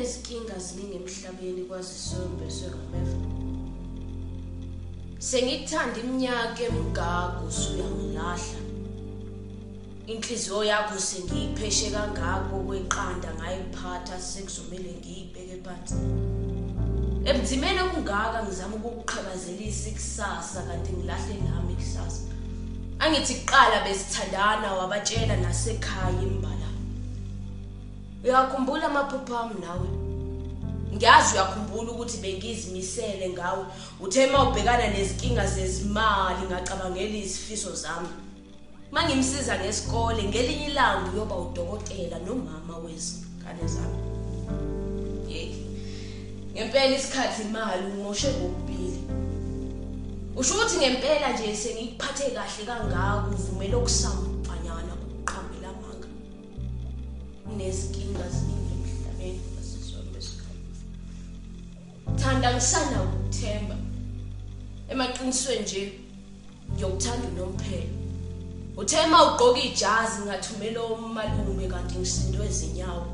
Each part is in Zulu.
Kunezinkinga ziningi emhlabeni kwasisombe seRomeva. Sengikuthanda iminyaka emingako usuyangilahla. Inhliziyo yakho sengiyipheshe kangako kweqanda ngayiphatha sekuzomela ngiyibheke phansi. Ebunzimeni obungaka ngizama ukukuqhabazelisa ikusasa kanti ngilahle nami ikusasa. Angithi kuqala besithandana wabatshela nasekhaya imbala. Uyakhumbula amaphupho ami nawe? Ngiyazi uyakhumbula ukuthi bengizimisele ngawe. Uthe mawubhekana nezinkinga zezimali ngacabangela izifiso zami. Mangimsiza ngesikole ngelinye ilanga uyoba udokotela nomama wezingane zami. Ngempela isikhathi imali umoshe kokubili. Usho ukuthi ngempela nje sengikuphathe kahle kangaka uvumela ukusamfanyana ukuqhambela amanga. Nezinkinga ziningi emhlabeni kwasisombe seRomeva. Thanda ngisana ukuthemba. Emaqinisweni nje ngiyokuthanda unomphela. Uthema ugqoka ijazi ngathumela umalume kanti ngisindwe ezinyawo.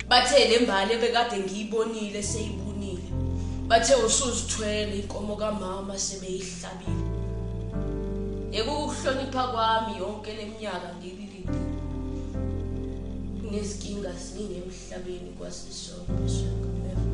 Bathe lembali ebekade ngiyibonile seyibunile. Bathe usuzithwele inkomo kamama sebeyihlabile. Yekuhlonipha kwami yonke leminyaka ngililinde. Kunezinkinga ziningi emhlabeni kwasisombe seRomeva.